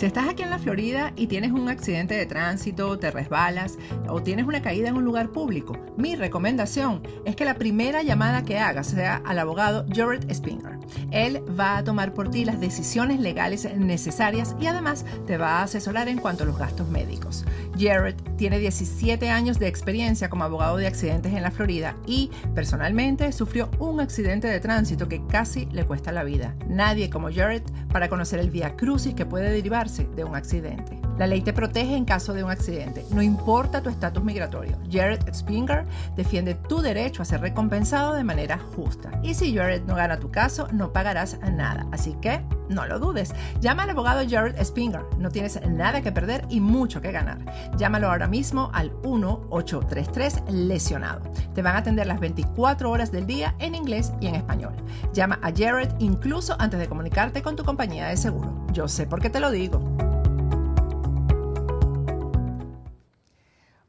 Si estás aquí en la Florida y tienes un accidente de tránsito, te resbalas o tienes una caída en un lugar público, mi recomendación es que la primera llamada que hagas sea al abogado Jared Spinger. Él va a tomar por ti las decisiones legales necesarias y además te va a asesorar en cuanto a los gastos médicos. Jared tiene 17 años de experiencia como abogado de accidentes en la Florida y personalmente sufrió un accidente de tránsito que casi le cuesta la vida. Nadie como Jared para conocer el viacrucis que puede derivarse de un accidente. La ley te protege en caso de un accidente, no importa tu estatus migratorio. Jared Spinger defiende tu derecho a ser recompensado de manera justa. Y si Jared no gana tu caso, no pagarás nada. Así que no lo dudes. Llama al abogado Jared Spinger. No tienes nada que perder y mucho que ganar. Llámalo ahora mismo al 1-833-LESIONADO. Te van a atender las 24 horas del día en inglés y en español. Llama a Jared incluso antes de comunicarte con tu compañía de seguro. Yo sé por qué te lo digo.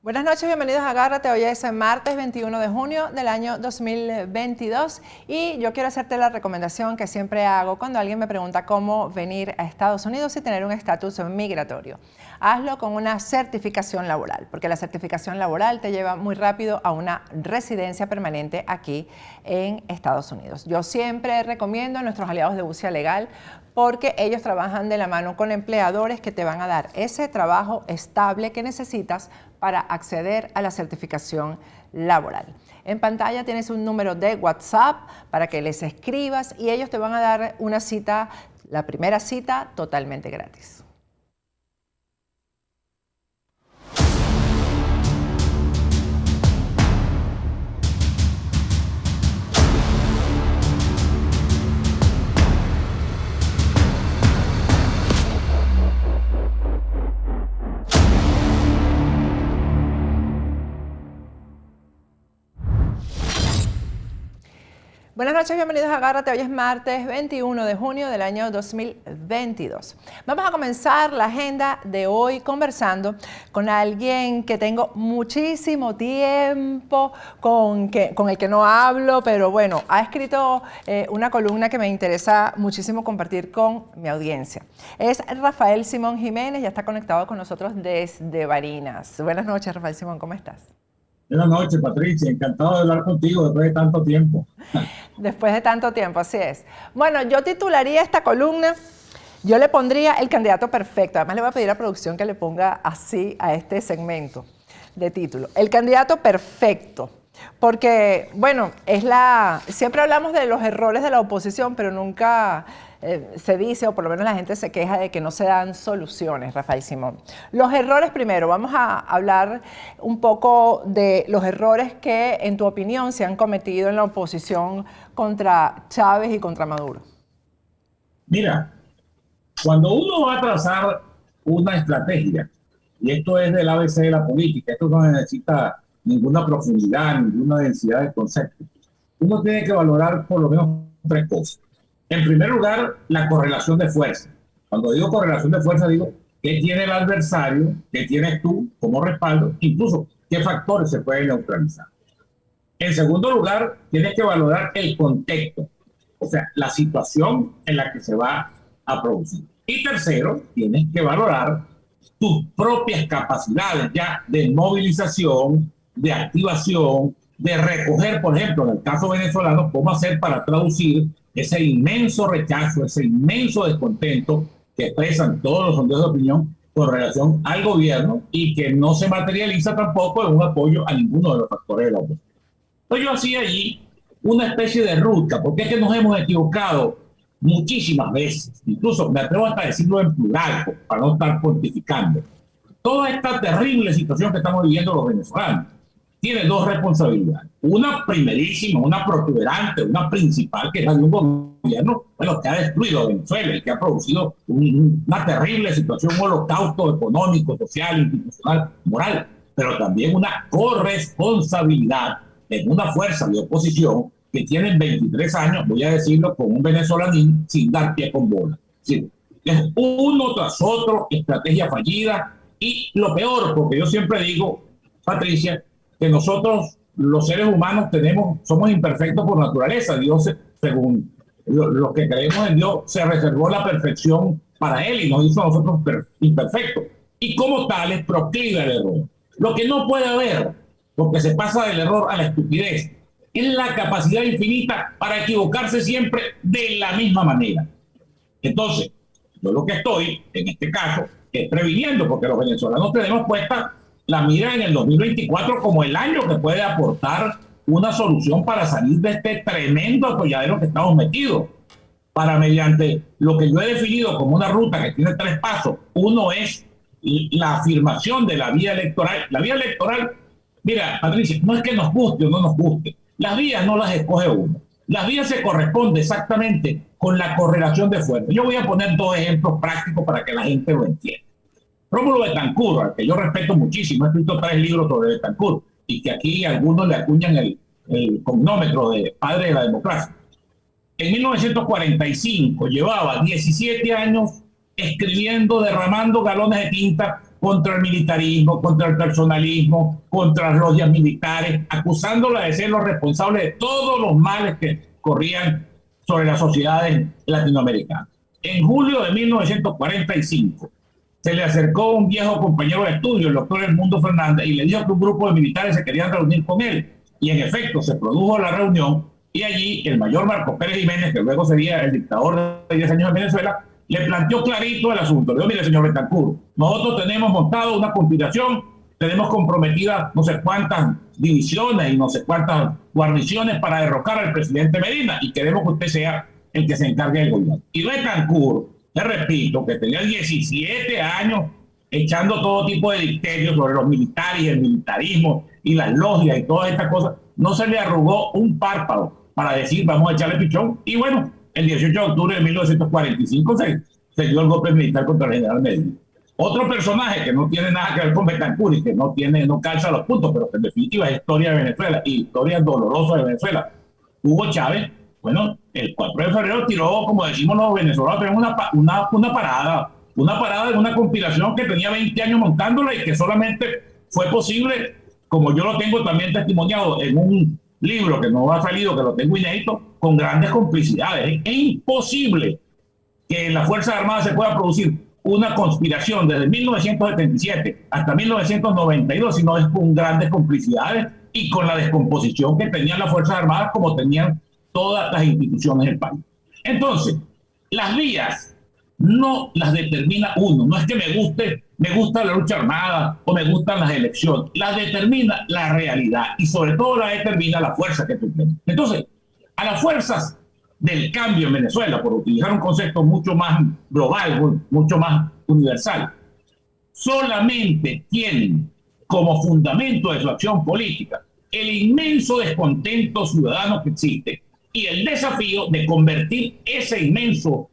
Buenas noches, bienvenidos a Agárrate. Hoy es martes 21 de junio del año 2022 y yo quiero hacerte la recomendación que siempre hago cuando alguien me pregunta cómo venir a Estados Unidos y tener un estatus migratorio. Hazlo con una certificación laboral, porque la certificación laboral te lleva muy rápido a una residencia permanente aquí en Estados Unidos. Yo siempre recomiendo a nuestros aliados de Bucia Legal porque ellos trabajan de la mano con empleadores que te van a dar ese trabajo estable que necesitas para acceder a la certificación laboral. En pantalla tienes un número de WhatsApp para que les escribas y ellos te van a dar una cita, la primera cita totalmente gratis. Buenas noches, bienvenidos a Agárrate. Hoy es martes 21 de junio del año 2022. Vamos a comenzar la agenda de hoy conversando con alguien que tengo muchísimo tiempo, con el que no hablo, pero bueno, ha escrito una columna que me interesa muchísimo compartir con mi audiencia. Es Rafael Simón Jiménez, ya está conectado con nosotros desde Barinas. Buenas noches, Rafael Simón, ¿cómo estás? Buenas noches, Patricia. Encantado de hablar contigo después de tanto tiempo. Después de tanto tiempo, así es. Bueno, yo titularía esta columna, yo le pondría el candidato perfecto. Además, le voy a pedir a producción que le ponga así a este segmento de título. El candidato perfecto. Porque, bueno, siempre hablamos de los errores de la oposición, pero nunca se dice, o por lo menos la gente se queja de que no se dan soluciones, Rafael Simón. Los errores primero, vamos a hablar un poco de los errores que, en tu opinión, se han cometido en la oposición contra Chávez y contra Maduro. Mira, cuando uno va a trazar una estrategia, y esto es del ABC de la política, esto no necesita ninguna profundidad, ninguna densidad de conceptos, uno tiene que valorar por lo menos tres cosas. En primer lugar, la correlación de fuerza. Cuando digo correlación de fuerza, digo qué tiene el adversario, qué tienes tú como respaldo, incluso qué factores se pueden neutralizar. En segundo lugar, tienes que valorar el contexto, o sea, la situación en la que se va a producir. Y tercero, tienes que valorar tus propias capacidades ya de movilización, de activación, de recoger, por ejemplo, en el caso venezolano, cómo hacer para traducir ese inmenso rechazo, ese inmenso descontento que expresan todos los sondeos de opinión con relación al gobierno y que no se materializa tampoco en un apoyo a ninguno de los factores de la oposición. Entonces yo hacía allí una especie de ruta, porque es que nos hemos equivocado muchísimas veces, incluso me atrevo hasta a decirlo en plural, para no estar pontificando. Toda esta terrible situación que estamos viviendo los venezolanos tiene dos responsabilidades. Una primerísima, una protuberante, una principal, que es la de un gobierno que ha destruido a Venezuela y que ha producido una terrible situación, un holocausto económico, social, institucional, moral, pero también una corresponsabilidad en una fuerza de oposición que tiene 23 años, voy a decirlo, con un venezolanín sin dar pie con bola. Sí, es uno tras otro, estrategia fallida, y lo peor, porque yo siempre digo, Patricia, que nosotros los seres humanos somos imperfectos por naturaleza. Dios, según Los que creemos en Dios se reservó la perfección para Él y nos hizo a nosotros imperfectos. Y como tales proclive al error. Lo que no puede haber, porque se pasa del error a la estupidez, es la capacidad infinita para equivocarse siempre de la misma manera. Entonces, yo lo que estoy, en este caso, es previniendo, porque los venezolanos tenemos puesta la mira en el 2024 como el año que puede aportar una solución para salir de este tremendo atolladero que estamos metidos. Para mediante lo que yo he definido como una ruta que tiene 3 pasos. Uno es la afirmación de la vía electoral. La vía electoral, mira, Patricia, no es que nos guste o no nos guste. Las vías no las escoge uno. Las vías se corresponden exactamente con la correlación de fuerzas. Yo voy a poner 2 ejemplos prácticos para que la gente lo entienda. Rómulo Betancourt, al que yo respeto muchísimo, ha escrito 3 libros sobre Betancourt y que aquí algunos le acuñan el cognómetro de padre de la democracia. En 1945 llevaba 17 años escribiendo, derramando galones de tinta contra el militarismo, contra el personalismo, contra las logias militares, acusándola de ser los responsables de todos los males que corrían sobre las sociedades latinoamericanas. En julio de 1945 se le acercó un viejo compañero de estudio, el doctor Edmundo Fernández, y le dijo que un grupo de militares se querían reunir con él. Y en efecto se produjo la reunión y allí el mayor Marcos Pérez Jiménez, que luego sería el dictador de 10 años en Venezuela, le planteó clarito el asunto. Le dijo, mire, señor Betancourt, nosotros tenemos montado una conspiración, tenemos comprometidas no sé cuántas divisiones y no sé cuántas guarniciones para derrocar al presidente Medina y queremos que usted sea el que se encargue del gobierno. Y Betancourt, te repito, que tenía 17 años echando todo tipo de dicterios sobre los militares y el militarismo y las logias y todas estas cosas, no se le arrugó un párpado para decir vamos a echarle pichón. Y bueno, el 18 de octubre de 1945 se dio el golpe militar contra el general Medina. Otro personaje que no tiene nada que ver con Betancourt y que no calza los puntos, pero que en definitiva es historia de Venezuela y historia dolorosa de Venezuela. Hugo Chávez, bueno, el 4 de febrero tiró, como decimos los venezolanos, una parada de una conspiración que tenía 20 años montándola y que solamente fue posible, como yo lo tengo también testimoniado en un libro que no ha salido, que lo tengo inédito, con grandes complicidades. Es imposible que en las Fuerzas Armadas se pueda producir una conspiración desde 1977 hasta 1992, sino es con grandes complicidades y con la descomposición que tenían las Fuerzas Armadas como tenían todas las instituciones del país. Entonces, las vías no las determina uno. No es que me gusta la lucha armada o me gustan las elecciones. Las determina la realidad y sobre todo la determina la fuerza que tú tienes. Entonces, a las fuerzas del cambio en Venezuela, por utilizar un concepto mucho más global, mucho más universal, solamente tienen como fundamento de su acción política el inmenso descontento ciudadano que existe y el desafío de convertir ese inmenso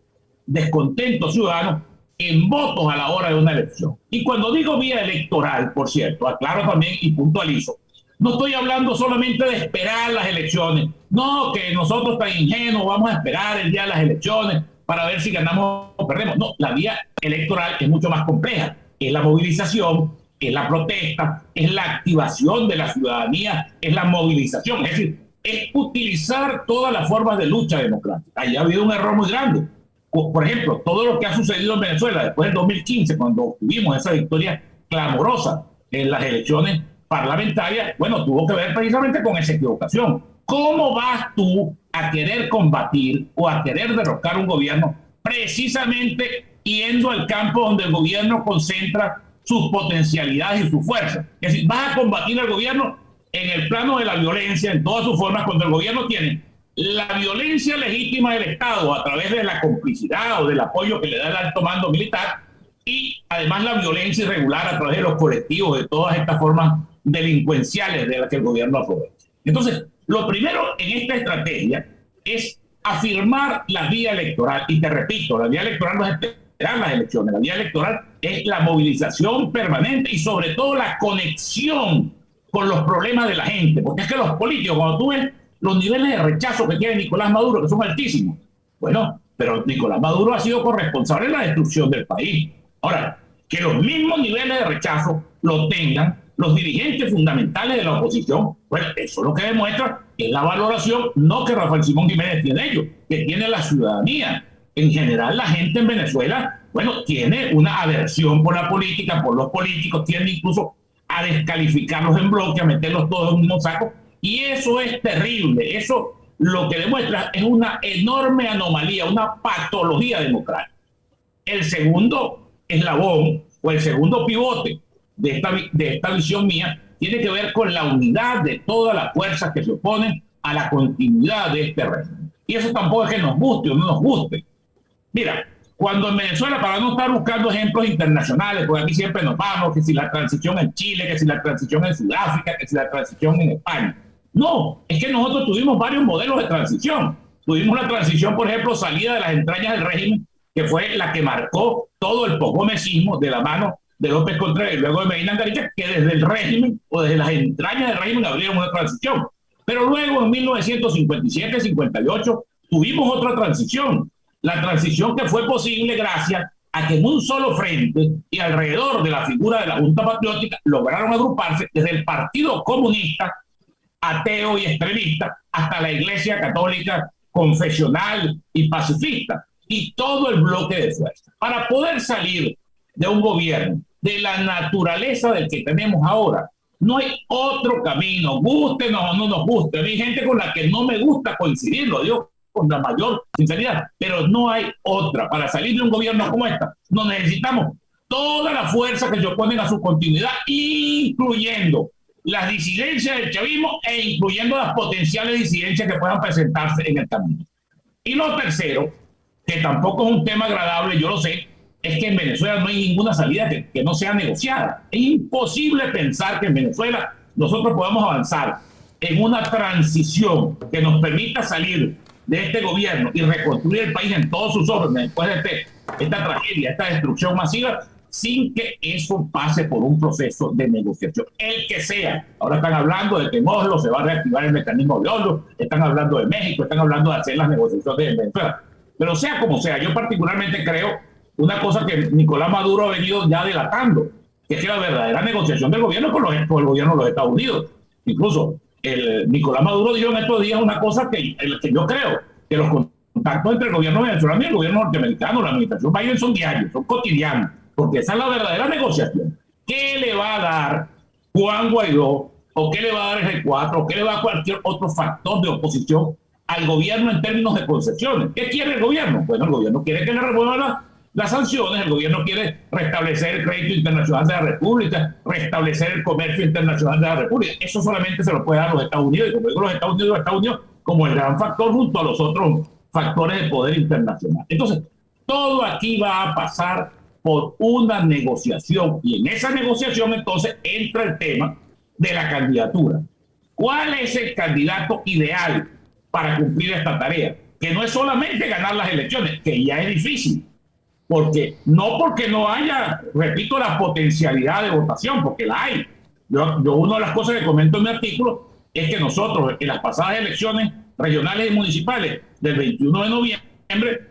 descontento ciudadano en votos a la hora de una elección. Y cuando digo vía electoral, por cierto, aclaro también y puntualizo, no estoy hablando solamente de esperar las elecciones, no que nosotros tan ingenuos vamos a esperar el día de las elecciones para ver si ganamos o perdemos. No, la vía electoral es mucho más compleja, es la movilización, es la protesta, es la activación de la ciudadanía, es la movilización, es decir, es utilizar todas las formas de lucha democrática. Ahí ha habido un error muy grande. Por ejemplo, todo lo que ha sucedido en Venezuela después del 2015, cuando tuvimos esa victoria clamorosa en las elecciones parlamentarias, bueno, tuvo que ver precisamente con esa equivocación. ¿Cómo vas tú a querer combatir o a querer derrocar un gobierno precisamente yendo al campo donde el gobierno concentra sus potencialidades y su fuerza? Es decir, vas a combatir al gobierno en el plano de la violencia, en todas sus formas, cuando el gobierno tiene la violencia legítima del Estado a través de la complicidad o del apoyo que le da el alto mando militar y además la violencia irregular a través de los colectivos, de todas estas formas delincuenciales de las que el gobierno aprovecha. Entonces, lo primero en esta estrategia es afirmar la vía electoral. Y te repito, la vía electoral no es esperar las elecciones, la vía electoral es la movilización permanente y sobre todo la conexión con los problemas de la gente. Porque es que los políticos, cuando tú ves los niveles de rechazo que tiene Nicolás Maduro, que son altísimos, bueno, pero Nicolás Maduro ha sido corresponsable en la destrucción del país. Ahora, que los mismos niveles de rechazo lo tengan los dirigentes fundamentales de la oposición. Bueno, eso lo que demuestra es la valoración, no que Rafael Simón Jiménez tiene ellos, que tiene la ciudadanía. En general, la gente en Venezuela, bueno, tiene una aversión por la política, por los políticos, tiende incluso a descalificarlos en bloque, a meterlos todos en un mismo saco, y eso es terrible. Eso lo que demuestra es una enorme anomalía, una patología democrática. El segundo eslabón o el segundo pivote de esta visión mía tiene que ver con la unidad de todas las fuerzas que se oponen a la continuidad de este régimen. Y eso tampoco es que nos guste o no nos guste. Mira, cuando en Venezuela, para no estar buscando ejemplos internacionales, porque aquí siempre nos vamos, que si la transición en Chile, que si la transición en Sudáfrica, que si la transición en España. No, es que nosotros tuvimos varios modelos de transición. Tuvimos una transición, por ejemplo, salida de las entrañas del régimen, que fue la que marcó todo el posgomecismo de la mano de López Contreras y luego de Medina Angarica, que desde el régimen o desde las entrañas del régimen abrieron una transición. Pero luego en 1957-58 tuvimos otra transición. La transición que fue posible gracias a que en un solo frente y alrededor de la figura de la Junta Patriótica lograron agruparse desde el Partido Comunista, ateo y extremista, hasta la Iglesia Católica confesional y pacifista, y todo el bloque de fuerza. Para poder salir de un gobierno de la naturaleza del que tenemos ahora, no hay otro camino, gustenos o no nos guste. Hay gente con la que no me gusta coincidir, lo digo con la mayor sinceridad, pero no hay otra. Para salir de un gobierno como esta, nos necesitamos toda la fuerza que se oponen a su continuidad, incluyendo las disidencias del chavismo e incluyendo las potenciales disidencias que puedan presentarse en el camino. Y lo tercero, que tampoco es un tema agradable, yo lo sé, es que en Venezuela no hay ninguna salida que no sea negociada. Es imposible pensar que en Venezuela nosotros podamos avanzar en una transición que nos permita salir de este gobierno y reconstruir el país en todos sus órdenes después de esta tragedia, esta destrucción masiva, sin que eso pase por un proceso de negociación, el que sea. Ahora están hablando de que en Oslo se va a reactivar el mecanismo de Oslo, están hablando de México, están hablando de hacer las negociaciones en Venezuela. Pero sea como sea, yo particularmente creo una cosa que Nicolás Maduro ha venido ya delatando, que es que la verdadera negociación del gobierno con el gobierno de los Estados Unidos. Incluso Nicolás Maduro dijo en estos días una cosa que yo creo, que los contactos entre el gobierno venezolano y el gobierno norteamericano, la administración Biden, son diarios, son cotidianos, porque esa es la verdadera negociación. ¿Qué le va a dar Juan Guaidó, o qué le va a dar el G4, o qué le va a dar cualquier otro factor de oposición al gobierno en términos de concesiones? ¿Qué quiere el gobierno? Bueno, el gobierno quiere que le remuevan las sanciones, el gobierno quiere restablecer el crédito internacional de la República, restablecer el comercio internacional de la República. Eso solamente se lo puede dar los Estados Unidos, y como digo los Estados Unidos como el gran factor junto a los otros factores de poder internacional. Entonces, todo aquí va a pasar por una negociación, y en esa negociación entonces entra el tema de la candidatura. ¿Cuál es el candidato ideal para cumplir esta tarea? Que no es solamente ganar las elecciones, que ya es difícil, porque no haya, repito, la potencialidad de votación, porque la hay. Yo una de las cosas que comento en mi artículo es que nosotros en las pasadas elecciones regionales y municipales del 21 de noviembre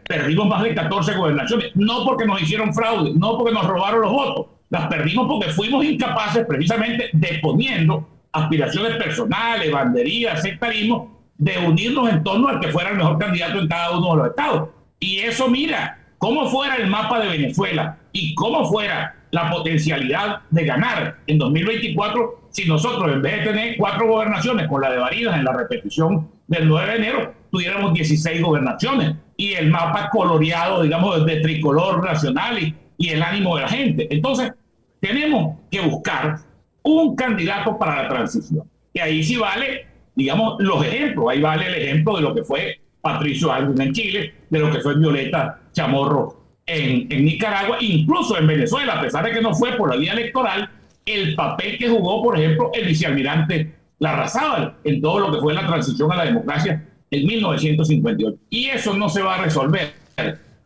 perdimos más de 14 gobernaciones, no porque nos hicieron fraude, no porque nos robaron los votos, las perdimos porque fuimos incapaces, precisamente deponiendo aspiraciones personales, banderías, sectarismo, de unirnos en torno al que fuera el mejor candidato en cada uno de los estados. Y eso, mira, cómo fuera el mapa de Venezuela y cómo fuera la potencialidad de ganar en 2024 si nosotros, en vez de tener 4 gobernaciones con la de Barinas en la repetición del 9 de enero, tuviéramos 16 gobernaciones y el mapa coloreado, digamos, de tricolor nacional y el ánimo de la gente. Entonces, tenemos que buscar un candidato para la transición. Y ahí sí vale, digamos, los ejemplos. Ahí vale el ejemplo de lo que fue Patricio Aylwin en Chile, de lo que fue Violeta Chamorro en Nicaragua, incluso en Venezuela, a pesar de que no fue por la vía electoral, el papel que jugó, por ejemplo, el vicealmirante Larrazábal en todo lo que fue la transición a la democracia en 1958. Y eso no se va a resolver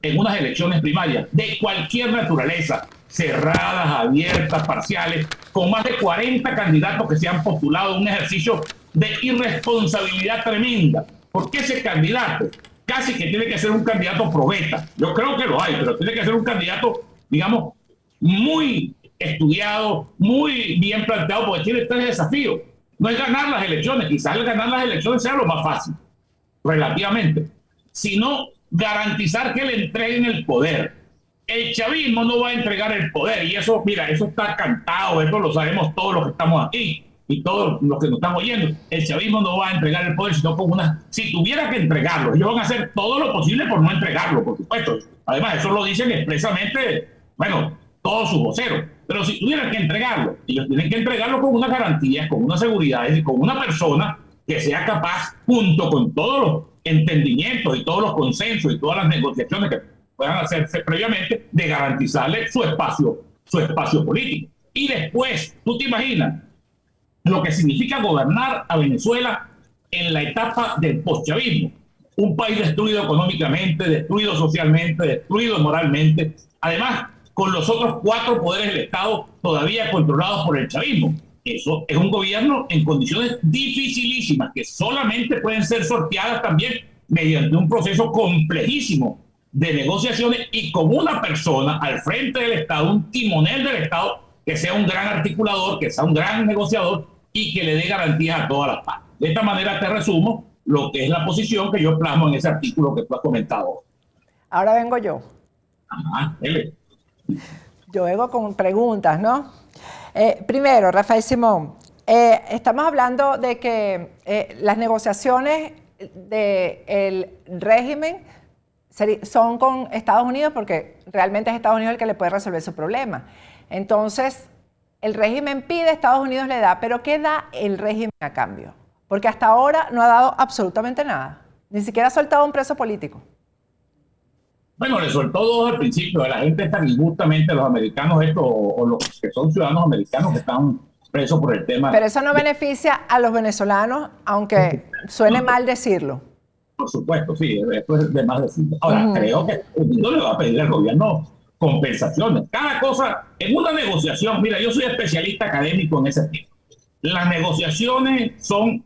en unas elecciones primarias de cualquier naturaleza, cerradas, abiertas, parciales, con más de 40 candidatos que se han postulado, un ejercicio de irresponsabilidad tremenda, porque ese candidato casi que tiene que ser un candidato probeta. Yo creo que lo hay, pero tiene que ser un candidato, digamos, muy estudiado, muy bien planteado, porque tiene tres desafíos. No es ganar las elecciones, quizás el ganar las elecciones sea lo más fácil, relativamente, sino garantizar que le entreguen el poder. El chavismo no va a entregar el poder, y eso, mira, eso está cantado, eso lo sabemos todos los que estamos aquí y todos los que nos están oyendo. El chavismo no va a entregar el poder, sino con si tuviera que entregarlo, ellos van a hacer todo lo posible por no entregarlo, por supuesto. Además, eso lo dicen expresamente, bueno, todos sus voceros. Pero si tuvieran que entregarlo, ellos tienen que entregarlo con una garantía, con una seguridad, es decir, con una persona que sea capaz, junto con todos los entendimientos y todos los consensos y todas las negociaciones que puedan hacerse previamente, de garantizarle su espacio político. Y después, tú te imaginas lo que significa gobernar a Venezuela en la etapa del postchavismo. Un país destruido económicamente, destruido socialmente, destruido moralmente. Además, con los otros 4 poderes del Estado todavía controlados por el chavismo. Eso es un gobierno en condiciones dificilísimas, que solamente pueden ser sorteadas también mediante un proceso complejísimo de negociaciones y con una persona al frente del Estado, un timonel del Estado, que sea un gran articulador, que sea un gran negociador y que le dé garantías a todas las partes. De esta manera te resumo lo que es la posición que yo plasmo en ese artículo que tú has comentado. Ahora vengo yo. Ajá, dele. Yo vengo con preguntas, ¿no? Primero, Rafael Simón, estamos hablando de que las negociaciones del régimen son con Estados Unidos, porque realmente es Estados Unidos el que le puede resolver su problema. Entonces, el régimen pide, Estados Unidos le da, pero ¿qué da el régimen a cambio? Porque hasta ahora no ha dado absolutamente nada, ni siquiera ha soltado un preso político. Bueno, le soltó 2 al principio. La gente está injustamente, los americanos o los que son ciudadanos americanos que están presos por el tema. Pero eso no beneficia a los venezolanos, aunque suene mal decirlo. Por supuesto, sí, esto es de más decirlo. Ahora, creo que no le va a pedir al gobierno compensaciones. Cada cosa, en una negociación, mira, yo soy especialista académico en ese tema. Las negociaciones son,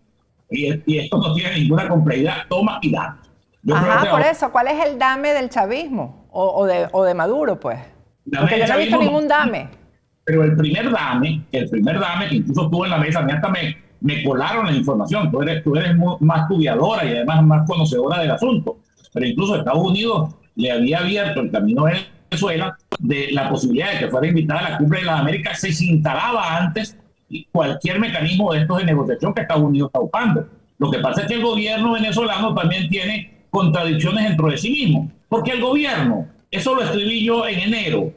y esto no tiene ninguna complejidad, toma y da. Ajá, por eso, ¿cuál es el dame del chavismo? O de Maduro, pues. Porque yo no he visto ningún dame. Pero el primer dame, que incluso estuvo en la mesa, a mí hasta me colaron la información. Tú eres más estudiadora y además más conocedora del asunto. Pero incluso Estados Unidos le había abierto el camino a Venezuela de la posibilidad de que fuera invitada a la Cumbre de las Américas si se instalaba antes cualquier mecanismo de estos de negociación que Estados Unidos está buscando. Lo que pasa es que el gobierno venezolano también tiene contradicciones dentro de sí mismo, porque el gobierno, eso lo escribí yo en enero,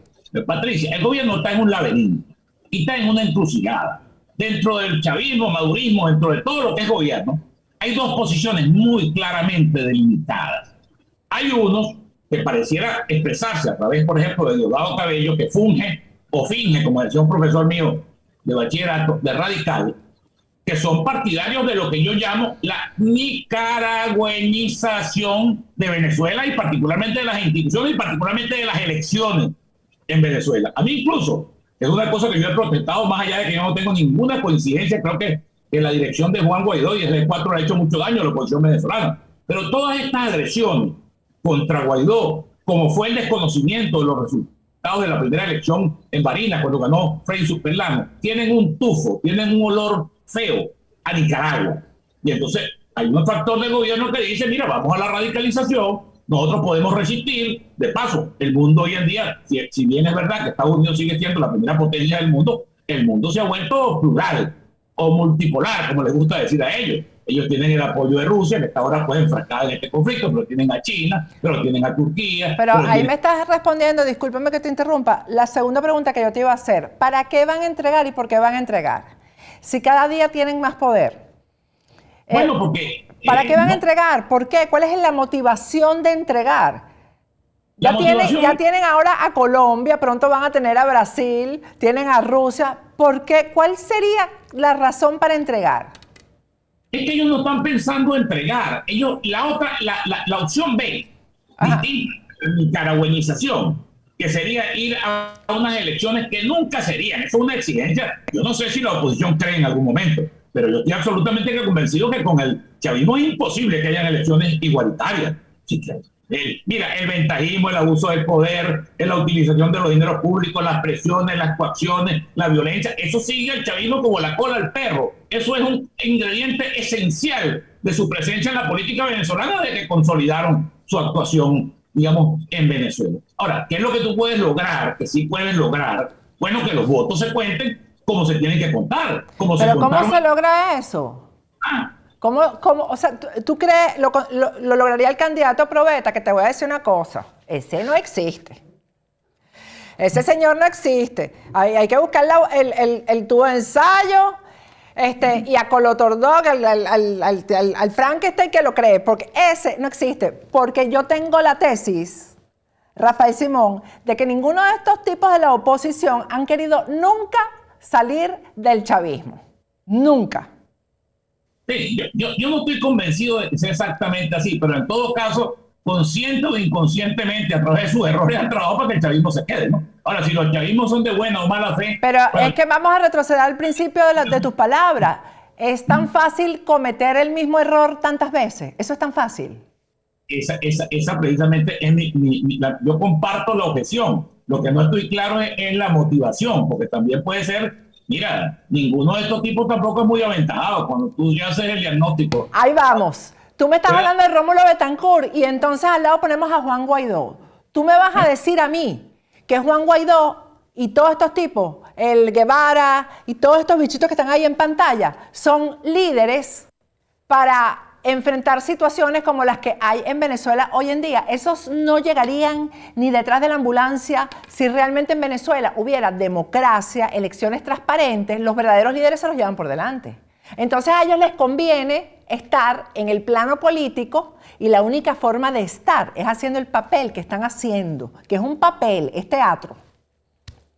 Patricia, el gobierno está en un laberinto y está en una encrucijada. Dentro del chavismo, madurismo, dentro de todo lo que es gobierno, hay 2 posiciones muy claramente delimitadas. Hay unos que pareciera expresarse a través, por ejemplo, de Diosdado Cabello, que funge o finge, como decía un profesor mío de bachillerato, de radical, que son partidarios de lo que yo llamo la nicaragüenización de Venezuela y particularmente de las instituciones y particularmente de las elecciones en Venezuela. A mí incluso, es una cosa que yo he protestado más allá de que yo no tengo ninguna coincidencia, creo que la dirección de Juan Guaidó y el E4 le ha hecho mucho daño a la oposición venezolana. Pero todas estas agresiones contra Guaidó, como fue el desconocimiento de los resultados de la primera elección en Barinas, cuando ganó Frei Superlano, tienen un tufo, tienen un olor feo a Nicaragua. Y entonces hay un factor del gobierno que dice, mira, vamos a la radicalización, nosotros podemos resistir. De paso, el mundo hoy en día, si bien es verdad que Estados Unidos sigue siendo la primera potencia del mundo, el mundo se ha vuelto plural o multipolar, como les gusta decir a ellos. Ellos tienen el apoyo de Rusia, que está ahora pues enfrascada en este conflicto, pero tienen a China, pero tienen a Turquía. Pero ahí me estás respondiendo, discúlpame que te interrumpa, la segunda pregunta que yo te iba a hacer. ¿Para qué van a entregar y por qué van a entregar? Si cada día tienen más poder. Bueno, porque... ¿Para qué van a entregar? ¿Por qué? ¿Cuál es la motivación de entregar? Ya tienen ahora a Colombia, pronto van a tener a Brasil, tienen a Rusia. ¿Por qué? ¿Cuál sería la razón para entregar? Es que ellos no están pensando en entregar. Ellos, la opción B, distinta, nicaragüenización, que sería ir a unas elecciones que nunca serían. Eso es una exigencia. Yo no sé si la oposición cree en algún momento, pero yo estoy absolutamente convencido que con el chavismo es imposible que hayan elecciones igualitarias. Sí, Mira, el ventajismo, el abuso del poder, la utilización de los dineros públicos, las presiones, las coacciones, la violencia, eso sigue el chavismo como la cola al perro. Eso es un ingrediente esencial de su presencia en la política venezolana desde que consolidaron su actuación, digamos, en Venezuela. Ahora, ¿qué es lo que tú puedes lograr? Que sí puedes lograr. Bueno, que los votos se cuenten como se tienen que contar. ¿Pero cómo se logra eso? O sea, ¿tú crees lo lograría el candidato Proveta? Que te voy a decir una cosa. Ese no existe. Ese señor no existe. Hay que buscar el tubo de ensayo y a Colotordog, al Frankenstein que lo cree. Porque ese no existe. Porque yo tengo la tesis, Rafael Simón, de que ninguno de estos tipos de la oposición han querido nunca salir del chavismo. Nunca. Sí, yo no estoy convencido de que sea exactamente así, pero en todo caso, consciente o inconscientemente, a través de sus errores, han trabajado para que el chavismo se quede, ¿no? Ahora, si los chavismos son de buena o mala fe... Pero es que vamos a retroceder al principio de tus palabras. ¿Es tan fácil cometer el mismo error tantas veces? ¿Eso es tan fácil? Esa precisamente es yo comparto la objeción. Lo que no estoy claro es la motivación, porque también puede ser... Mira, ninguno de estos tipos tampoco es muy aventajado cuando tú ya haces el diagnóstico. Ahí vamos. Tú me estás hablando de Rómulo Betancourt y entonces al lado ponemos a Juan Guaidó. Tú me vas a decir a mí que Juan Guaidó y todos estos tipos, el Guevara y todos estos bichitos que están ahí en pantalla, son líderes para enfrentar situaciones como las que hay en Venezuela hoy en día. Esos no llegarían ni detrás de la ambulancia si realmente en Venezuela hubiera democracia, elecciones transparentes. Los verdaderos líderes se los llevan por delante. Entonces a ellos les conviene estar en el plano político y la única forma de estar es haciendo el papel que están haciendo, que es un papel, es teatro.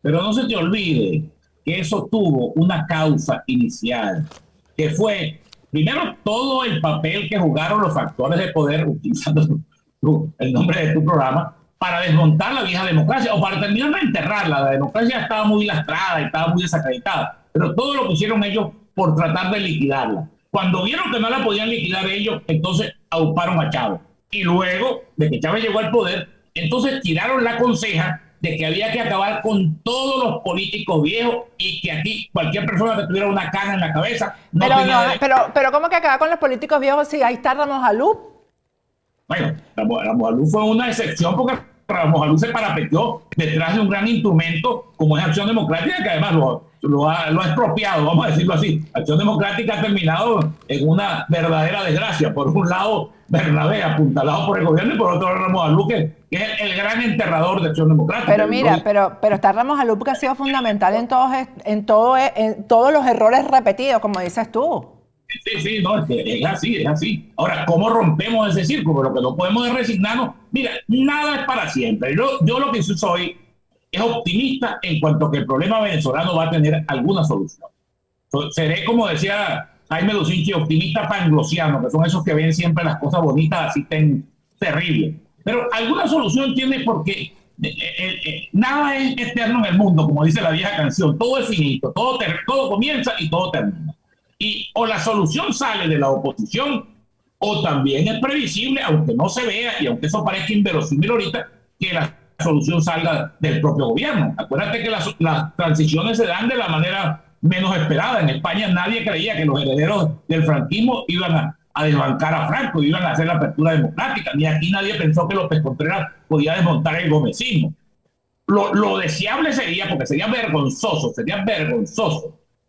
Pero no se te olvide que eso tuvo una causa inicial, que fue... Primero, todo el papel que jugaron los factores de poder, utilizando el nombre de tu programa, para desmontar la vieja democracia o para terminar de enterrarla. La democracia estaba muy lastrada y estaba muy desacreditada, pero todo lo que hicieron ellos por tratar de liquidarla. Cuando vieron que no la podían liquidar ellos, entonces auparon a Chávez. Y luego de que Chávez llegó al poder, entonces tiraron la conseja de que había que acabar con todos los políticos viejos y que aquí cualquier persona que tuviera una cana en la cabeza no tenía... Pero ¿cómo que acabar con los políticos viejos si ahí está Ramos Alú? Bueno, Ramos Alú fue una excepción porque Ramos Alú se parapeteó detrás de un gran instrumento como es Acción Democrática, que además lo ha expropiado, vamos a decirlo así. Acción Democrática ha terminado en una verdadera desgracia. Por un lado, Bernabé apuntalado por el gobierno y por otro lado Ramos Alú, que es el gran enterrador de Acción Democrática. Pero mira, pero está Ramos Alú que ha sido fundamental en todos los errores repetidos, como dices tú. Sí, no, es así. Ahora, ¿cómo rompemos ese círculo? Lo que no podemos es resignarnos. Mira, nada es para siempre. Yo lo que soy es optimista en cuanto a que el problema venezolano va a tener alguna solución. Seré, como decía Jaime Lucinchi, optimista panglosiano, que son esos que ven siempre las cosas bonitas así tan terribles. Pero alguna solución tiene porque nada es eterno en el mundo, como dice la vieja canción. Todo es finito, todo comienza y todo termina. Y o la solución sale de la oposición o también es previsible, aunque no se vea y aunque eso parezca inverosímil ahorita, que la solución salga del propio gobierno. Acuérdate que las transiciones se dan de la manera menos esperada. En España nadie creía que los herederos del franquismo iban a desbancar a Franco, iban a hacer la apertura democrática. Ni aquí nadie pensó que López Contreras podía desmontar el gomecismo. Lo deseable sería, porque sería vergonzoso,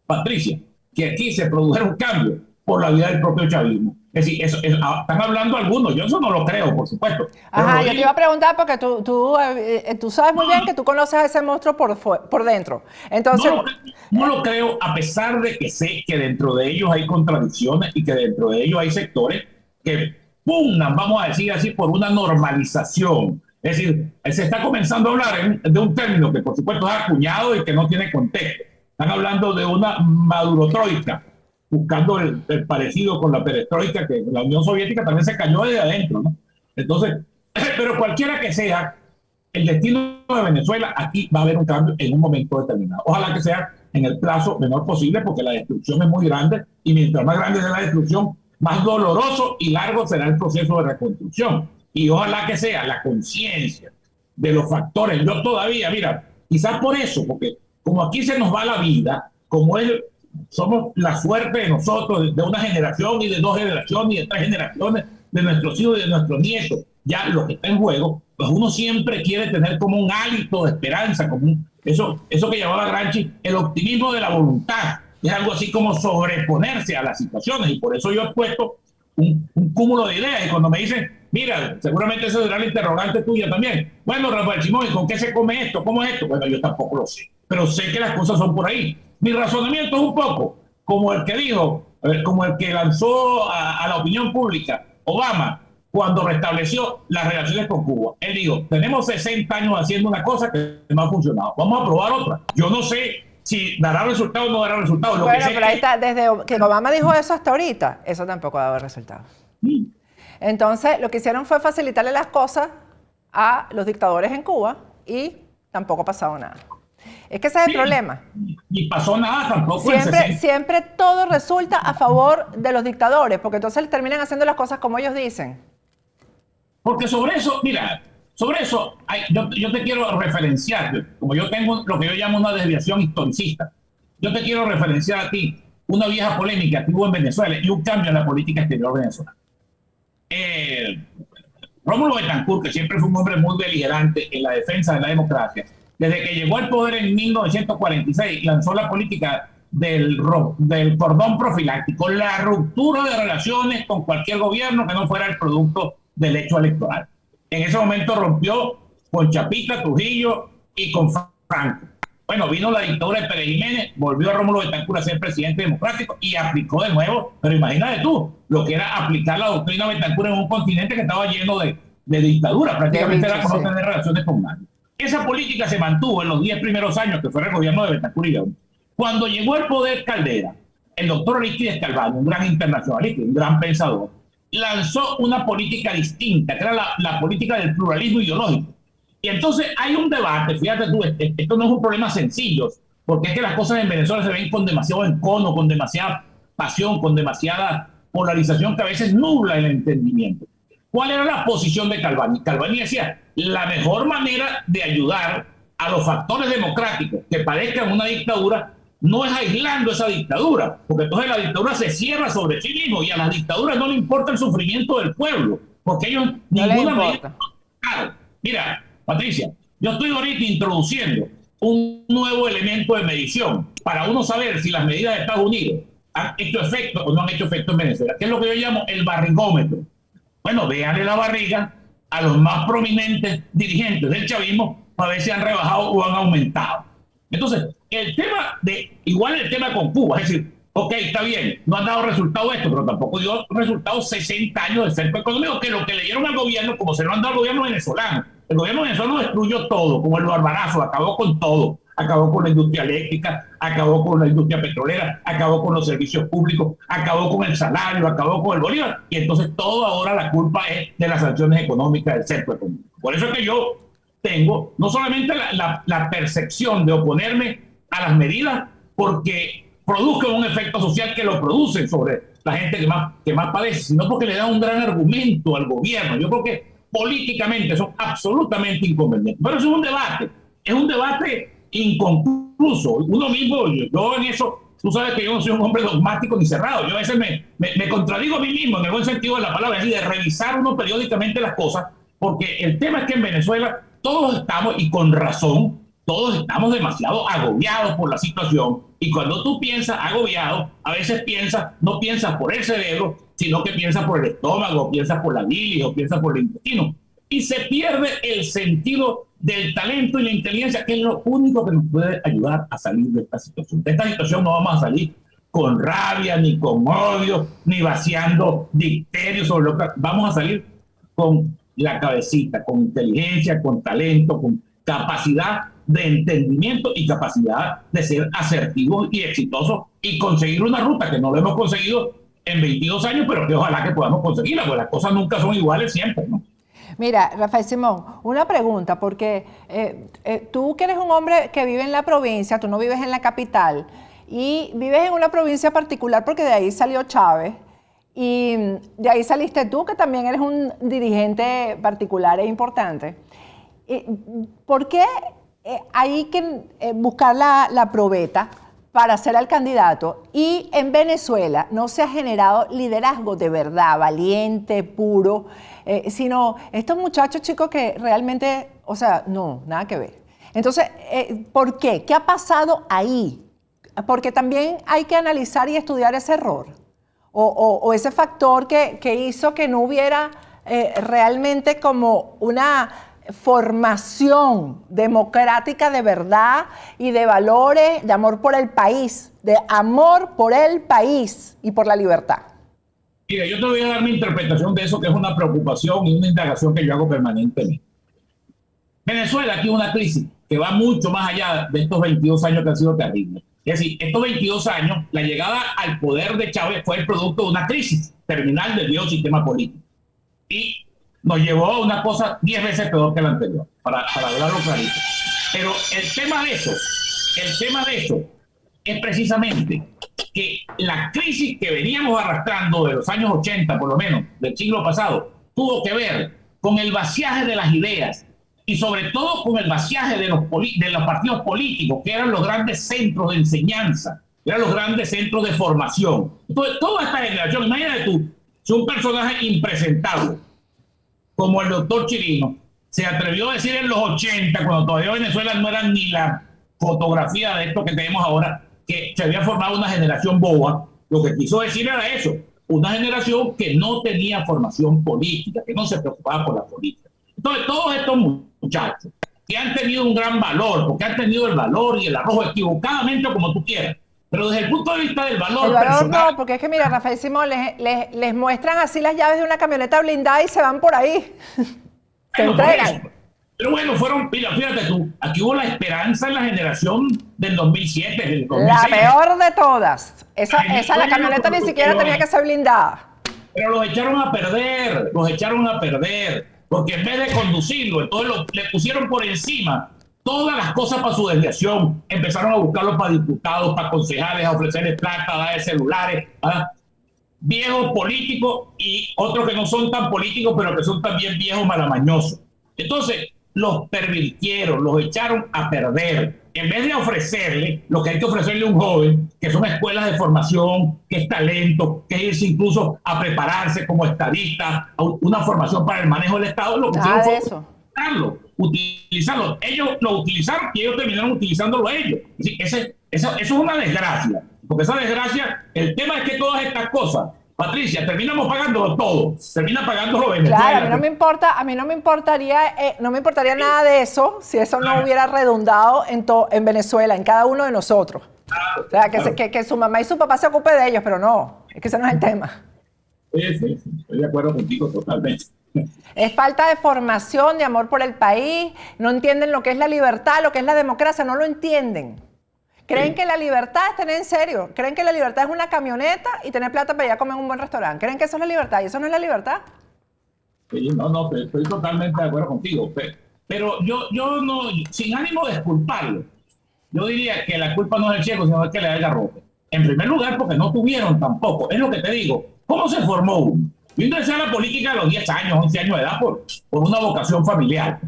Patricia, que aquí se produjera un cambio por la vida del propio chavismo. Es decir, están hablando algunos, yo eso no lo creo, por supuesto. Ajá, yo te iba a preguntar porque tú sabes muy bien que tú conoces a ese monstruo por dentro. Entonces, no lo creo, a pesar de que sé que dentro de ellos hay contradicciones y que dentro de ellos hay sectores que pugnan, vamos a decir así, por una normalización. Es decir, se está comenzando a hablar de un término que por supuesto es acuñado y que no tiene contexto. Están hablando de una madurotroika, buscando el parecido con la perestroika, que la Unión Soviética también se cayó desde adentro, ¿no? Entonces, pero cualquiera que sea el destino de Venezuela, aquí va a haber un cambio en un momento determinado. Ojalá que sea en el plazo menor posible, porque la destrucción es muy grande, y mientras más grande sea la destrucción, más doloroso y largo será el proceso de reconstrucción. y ojalá que sea la conciencia de los factores. Yo todavía, mira, quizás por eso, porque como aquí se nos va la vida, como somos la suerte de nosotros, de una generación y de dos generaciones y de tres generaciones, de nuestros hijos y de nuestros nietos, ya lo que está en juego, pues uno siempre quiere tener como un hálito de esperanza, como eso que llamaba Gramsci el optimismo de la voluntad. Es algo así como sobreponerse a las situaciones, y por eso yo he puesto un cúmulo de ideas. Y cuando me dicen, mira, seguramente eso será la interrogante tuya también. Bueno, Rafael Simón, ¿y con qué se come esto? ¿Cómo es esto? Bueno, yo tampoco lo sé, pero sé que las cosas son por ahí. Mi razonamiento es un poco como el que dijo, como el que lanzó a la opinión pública Obama cuando restableció las relaciones con Cuba. Él dijo, tenemos 60 años haciendo una cosa que no ha funcionado, vamos a probar otra. Yo no sé si dará resultado o no dará resultado. Bueno, pero ahí está, desde que Obama dijo eso hasta ahorita, eso tampoco ha dado resultados. Entonces, lo que hicieron fue facilitarle las cosas a los dictadores en Cuba y tampoco ha pasado nada. Es que ese es el problema. Ni pasó nada tampoco. Siempre todo resulta a favor de los dictadores, porque entonces terminan haciendo las cosas como ellos dicen. Porque sobre eso, mira, yo te quiero referenciar, como yo tengo lo que yo llamo una desviación historicista, yo te quiero referenciar a ti una vieja polémica que hubo en Venezuela y un cambio en la política exterior venezolana. Rómulo Betancourt, que siempre fue un hombre muy beligerante en la defensa de la democracia, desde que llegó al poder en 1946, lanzó la política del cordón profiláctico, la ruptura de relaciones con cualquier gobierno que no fuera el producto del hecho electoral. En ese momento rompió con Chapita, Trujillo y con Franco. Bueno, vino la dictadura de Pérez Jiménez, volvió a Rómulo Betancourt a ser presidente democrático y aplicó de nuevo, pero imagínate tú, lo que era aplicar la doctrina Betancourt en un continente que estaba lleno de dictadura, prácticamente era como no tener relaciones con nadie. Esa política se mantuvo en los 10 primeros años que fue el gobierno de Betancourt y León. Cuando llegó al poder Caldera, el doctor Aristides Calvano, un gran internacionalista, un gran pensador, lanzó una política distinta, que era la política del pluralismo ideológico. Y entonces hay un debate, fíjate tú, esto no es un problema sencillo, porque es que las cosas en Venezuela se ven con demasiado encono, con demasiada pasión, con demasiada polarización que a veces nubla el entendimiento. ¿Cuál era la posición de Calvani? Calvani decía, la mejor manera de ayudar a los factores democráticos que padezcan una dictadura no es aislando esa dictadura, porque entonces la dictadura se cierra sobre sí mismo y a las dictaduras no le importa el sufrimiento del pueblo, porque ellos no ninguna medida. Claro. Mira, Patricia, yo estoy ahorita introduciendo un nuevo elemento de medición para uno saber si las medidas de Estados Unidos han hecho efecto o no han hecho efecto en Venezuela, que es lo que yo llamo el barrigómetro. Bueno, véanle la barriga a los más prominentes dirigentes del chavismo para ver si han rebajado o han aumentado. Entonces, igual el tema con Cuba, es decir, ok, está bien, no han dado resultado esto, pero tampoco dio resultados 60 años de cerco económico, que lo que le dieron al gobierno, como se lo han dado al gobierno venezolano. El gobierno venezolano destruyó todo, como el barbarazo, acabó con todo. Acabó con la industria eléctrica, acabó con la industria petrolera, acabó con los servicios públicos, acabó con el salario, acabó con el bolívar. Y entonces todo ahora la culpa es de las sanciones económicas, del cerco económico. Por eso es que yo tengo no solamente la percepción de oponerme a las medidas porque produzcan un efecto social que lo producen sobre la gente que más padece, sino porque le da un gran argumento al gobierno. Yo creo que políticamente son absolutamente inconvenientes. Pero eso es un debate inconcluso. Uno mismo, yo en eso, tú sabes que yo no soy un hombre dogmático ni cerrado. Yo a veces me contradigo a mí mismo en el buen sentido de la palabra, es decir, de revisar uno periódicamente las cosas, porque el tema es que en Venezuela todos estamos, y con razón, todos estamos demasiado agobiados por la situación. Y cuando tú piensas agobiado, a veces no piensas por el cerebro, sino que piensas por el estómago, piensas por la bilis o piensas por el intestino. Y se pierde el sentido del talento y la inteligencia, que es lo único que nos puede ayudar a salir de esta situación. De esta situación no vamos a salir con rabia, ni con odio, ni vaciando dicterios sobre lo que... Vamos a salir con la cabecita, con inteligencia, con talento, con capacidad de entendimiento y capacidad de ser asertivos y exitosos y conseguir una ruta que no lo hemos conseguido en 22 años, pero que ojalá que podamos conseguirla, porque las cosas nunca son iguales siempre, ¿no? Mira, Rafael Simón, una pregunta, porque tú que eres un hombre que vive en la provincia, tú no vives en la capital, y vives en una provincia particular porque de ahí salió Chávez, Y de ahí saliste tú, que también eres un dirigente particular e importante. ¿Por qué hay que buscar la probeta para ser el candidato? Y en Venezuela no se ha generado liderazgo de verdad, valiente, puro, sino estos muchachos chicos que realmente, o sea, no, nada que ver. Entonces, ¿por qué? ¿Qué ha pasado ahí? Porque también hay que analizar y estudiar ese error. O ese factor que hizo que no hubiera realmente como una formación democrática de verdad y de valores, de amor por el país, de amor por el país y por la libertad. Mira, yo te voy a dar mi interpretación de eso, que es una preocupación y una indagación que yo hago permanentemente. Venezuela tiene una crisis que va mucho más allá de estos 22 años que han sido terribles. Es decir, estos 22 años, la llegada al poder de Chávez fue el producto de una crisis terminal del viejo sistema político. Y nos llevó a una cosa 10 veces peor que la anterior, para hablarlo clarito. Pero el tema de eso es precisamente que la crisis que veníamos arrastrando de los años 80, por lo menos, del siglo pasado, tuvo que ver con el vaciaje de las ideas, y sobre todo con el vaciaje de los partidos políticos, que eran los grandes centros de enseñanza, eran los grandes centros de formación. Entonces, toda esta generación, imagínate tú, si un personaje impresentable, como el doctor Chirino, se atrevió a decir en los 80, cuando todavía Venezuela no era ni la fotografía de esto que tenemos ahora, que se había formado una generación boba, lo que quiso decir era eso, una generación que no tenía formación política, que no se preocupaba por la política. Entonces, todos estos muchachos que han tenido un gran valor, porque han tenido el valor y el arrojo equivocadamente como tú quieras, pero desde el punto de vista del valor, el valor personal, no, porque es que mira, Rafael Simón, les muestran así las llaves de una camioneta blindada y se van por ahí. Se entregan. Pero bueno, mira, fíjate tú, aquí hubo la esperanza en la generación del 2007, del 2006. La peor de todas. Esa la camioneta ni siquiera tenía que ser blindada. Pero los echaron a perder, porque en vez de conducirlo, entonces le pusieron por encima todas las cosas para su desviación. Empezaron a buscarlos para diputados, para concejales, a ofrecerles plata, a darles celulares, viejos políticos y otros que no son tan políticos, pero que son también viejos malamañosos. Entonces, los pervirtieron, los echaron a perder. En vez de ofrecerle lo que hay que ofrecerle a un joven, que son escuelas de formación, que es talento, que es irse incluso a prepararse como estadista, a una formación para el manejo del Estado, lo que hicieron fue utilizarlo. Ellos lo utilizaron y ellos terminaron utilizándolo ellos. Eso es una desgracia, porque esa desgracia, el tema es que todas estas cosas, Patricia, terminamos pagándolo todo, termina pagándolo Venezuela. Claro, a mí no me importaría nada de eso si eso no hubiera redundado en Venezuela, en cada uno de nosotros. Claro, o sea, que su mamá y su papá se ocupen de ellos, pero no, es que ese no es el tema. Sí, estoy de acuerdo contigo totalmente. Es falta de formación, de amor por el país, no entienden lo que es la libertad, lo que es la democracia, no lo entienden. Creen que la libertad es tener en serio, creen que la libertad es una camioneta y tener plata para ir a comer en un buen restaurante. Creen que eso es la libertad y eso no es la libertad. Sí, no, estoy totalmente de acuerdo contigo. Pero yo no, sin ánimo de culparlo, yo diría que la culpa no es del ciego, sino que le da el garrote. En primer lugar, porque no tuvieron tampoco, es lo que te digo, ¿cómo se formó uno? Yo ingresé a la política a los 10 años, 11 años de edad por una vocación familiar.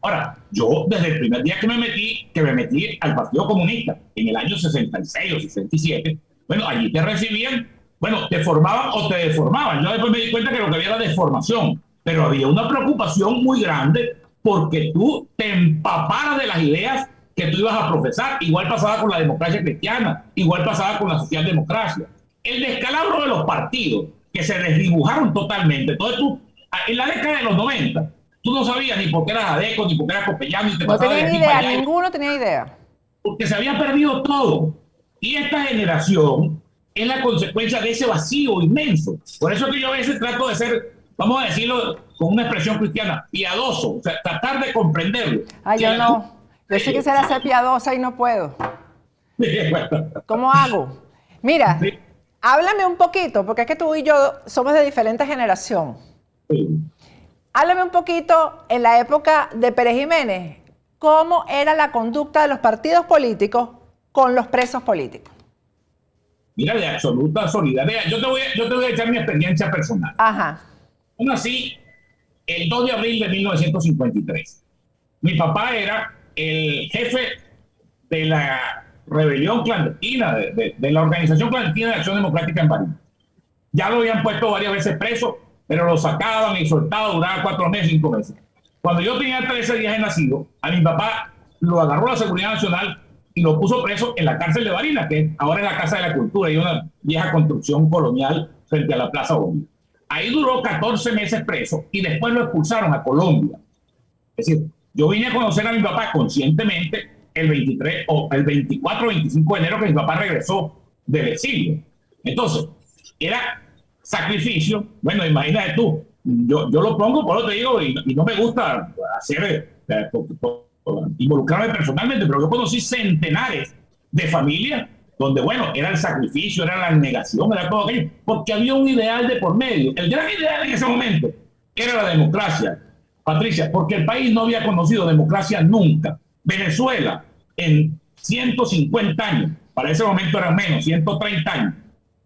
Ahora, yo desde el primer día que me metí al Partido Comunista, en el año 66 o 67, bueno, allí te recibían, bueno, te formaban o te deformaban. Yo después me di cuenta que lo que había era deformación, pero había una preocupación muy grande porque tú te empaparas de las ideas que tú ibas a profesar. Igual pasaba con la democracia cristiana, igual pasaba con la socialdemocracia. El descalabro de los partidos, que se desdibujaron totalmente. Entonces tú, en la década de los 90, tú no sabías ni por qué eras Adeco, ni por qué eras Copellano, ni te no tenía ni idea, ninguno tenía idea. Porque se había perdido todo. Y esta generación es la consecuencia de ese vacío inmenso. Por eso que yo a veces trato de ser, vamos a decirlo con una expresión cristiana, piadoso, o sea, tratar de comprenderlo. Ay, yo no. Yo sí quisiera ser piadosa y no puedo. ¿Cómo hago? Mira, háblame un poquito, porque es que tú y yo somos de diferente generación. Sí. Háblame un poquito, en la época de Pérez Jiménez, ¿cómo era la conducta de los partidos políticos con los presos políticos? Mira, de absoluta solidaridad. Yo te voy a echar mi experiencia personal. Ajá. Yo nací el 2 de abril de 1953. Mi papá era el jefe de la rebelión clandestina, de la Organización Clandestina de Acción Democrática en Barinas. Ya lo habían puesto varias veces preso, pero lo sacaban y soltaban, duraba 4 meses, 5 meses. Cuando yo tenía 13 días de nacido, a mi papá lo agarró la Seguridad Nacional y lo puso preso en la cárcel de Barinas, que ahora es la Casa de la Cultura y una vieja construcción colonial frente a la Plaza Bolívar. Ahí duró 14 meses preso y después lo expulsaron a Colombia. Es decir, yo vine a conocer a mi papá conscientemente el 23 o el 24 o 25 de enero, que mi papá regresó del exilio. Entonces, era sacrificio. Bueno, imagínate tú, yo lo pongo, por lo que te digo, y no me gusta hacer, involucrarme personalmente, pero yo conocí centenares de familias donde, bueno, era el sacrificio, era la negación, era todo aquello, porque había un ideal de por medio. El gran ideal en ese momento era la democracia, Patricia, porque el país no había conocido democracia nunca. Venezuela, en 150 años, para ese momento eran menos, 130 años,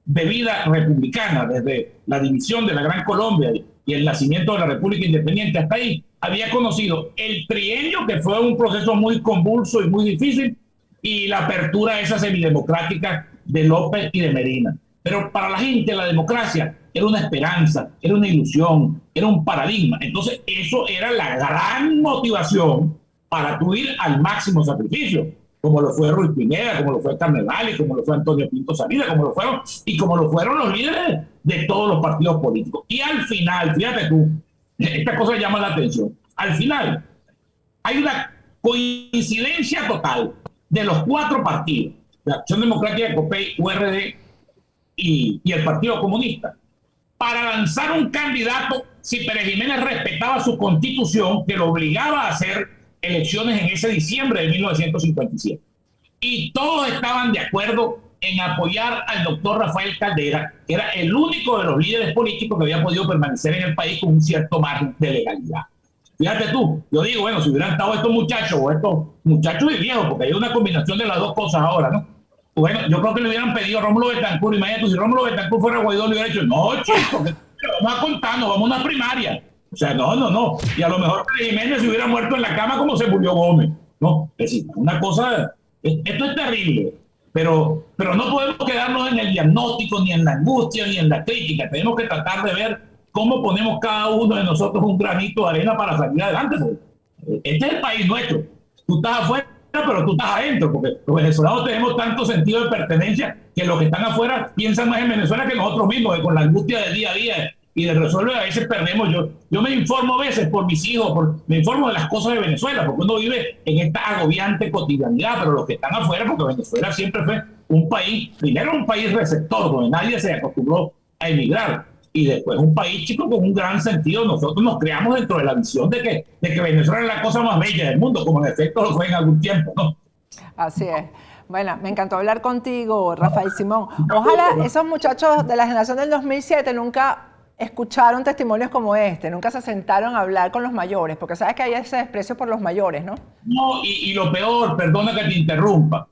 de vida republicana, desde la división de la Gran Colombia y el nacimiento de la República Independiente hasta ahí, había conocido el trienio, que fue un proceso muy convulso y muy difícil, y la apertura esa semidemocrática de López y de Medina. Pero para la gente la democracia era una esperanza, era una ilusión, era un paradigma. Entonces eso era la gran motivación para tú ir al máximo sacrificio, como lo fue Ruiz Pineda, como lo fue Carnevali, como lo fue Antonio Pinto Salinas, como lo fueron los líderes de todos los partidos políticos. Y al final, fíjate tú, esta cosa llama la atención, al final hay una coincidencia total de los 4 partidos, la Acción Democrática, COPEI, URD y el Partido Comunista, para lanzar un candidato si Pérez Jiménez respetaba su constitución, que lo obligaba a hacer elecciones en ese diciembre de 1957. Y todos estaban de acuerdo en apoyar al doctor Rafael Caldera, que era el único de los líderes políticos que había podido permanecer en el país con un cierto margen de legalidad. Fíjate tú, yo digo, bueno, si hubieran estado estos muchachos y viejos, porque hay una combinación de las dos cosas ahora, ¿no? Bueno, yo creo que le hubieran pedido a Rómulo Betancourt, imagínate, si Rómulo Betancourt fuera Guaidó, le hubiera dicho, no, chicos, vamos a contarnos, vamos a una primaria. O sea, no. Y a lo mejor Pérez Jiménez se hubiera muerto en la cama como se murió Gómez. No, es decir, una cosa, esto es terrible, pero no podemos quedarnos en el diagnóstico, ni en la angustia, ni en la crítica. Tenemos que tratar de ver cómo ponemos cada uno de nosotros un granito de arena para salir adelante. Este es el país nuestro. Tú estás afuera, pero tú estás adentro, porque los venezolanos tenemos tanto sentido de pertenencia que los que están afuera piensan más en Venezuela que nosotros mismos, que con la angustia del día a día y de resolver a veces perdemos. Yo me informo a veces por mis hijos, me informo de las cosas de Venezuela, porque uno vive en esta agobiante cotidianidad, pero los que están afuera, porque Venezuela siempre fue un país, primero un país receptor, donde nadie se acostumbró a emigrar, y después un país, chico, con un gran sentido. Nosotros nos creamos dentro de la visión de que Venezuela es la cosa más bella del mundo, como en efecto lo fue en algún tiempo, ¿no? Así es. Bueno, me encantó hablar contigo, Rafael Simón. Ojalá esos muchachos de la generación del 2007 nunca escucharon testimonios como este, nunca se sentaron a hablar con los mayores, porque sabes que hay ese desprecio por los mayores, ¿no? No, y lo peor, perdona que te interrumpa,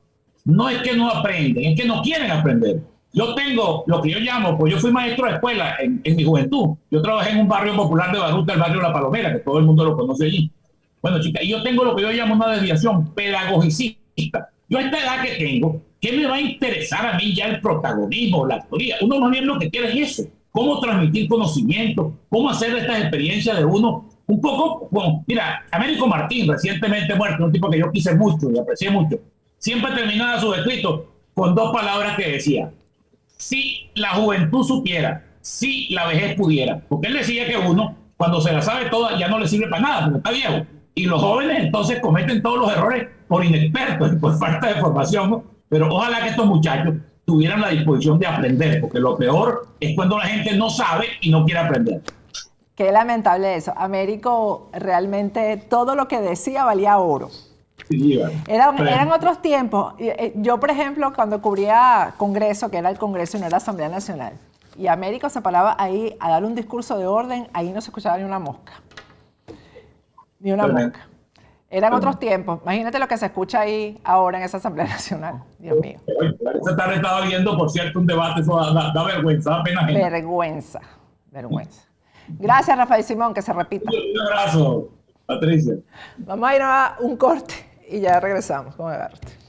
no es que no aprenden, es que no quieren aprender. Yo tengo lo que yo llamo, pues yo fui maestro de escuela en mi juventud. Yo trabajé en un barrio popular de Baruta, el barrio La Palomera, que todo el mundo lo conoce allí. Bueno, chicas, y yo tengo lo que yo llamo una desviación pedagogicista. Yo a esta edad que tengo, ¿qué me va a interesar a mí ya el protagonismo, la autoría? Uno más bien lo que quiere es eso. Cómo transmitir conocimiento, cómo hacer estas experiencias de uno un poco. Bueno, mira, Américo Martín, recientemente muerto, un tipo que yo quise mucho y aprecié mucho, siempre terminaba sus escritos con 2 palabras que decía: si la juventud supiera, si la vejez pudiera. Porque él decía que uno, cuando se la sabe toda, ya no le sirve para nada, porque está viejo. Y los jóvenes entonces cometen todos los errores por inexpertos y por falta de formación, ¿no? Pero ojalá que estos muchachos tuvieran la disposición de aprender, porque lo peor es cuando la gente no sabe y no quiere aprender. Qué lamentable eso. Américo, realmente todo lo que decía valía oro. Sí, Eran otros tiempos. Yo, por ejemplo, cuando cubría Congreso, que era el Congreso y no era la Asamblea Nacional, y Américo se paraba ahí a dar un discurso de orden, ahí no se escuchaba ni una mosca. Ni una mosca. Eran otros tiempos. Imagínate lo que se escucha ahí ahora en esa Asamblea Nacional. Dios mío. Esta tarde estaba viendo, por cierto, un debate, eso da vergüenza, da pena ajena. Vergüenza, vergüenza. Gracias, Rafael Simón, que se repita. Un abrazo, Patricia. Vamos a ir a un corte y ya regresamos con Agárrate.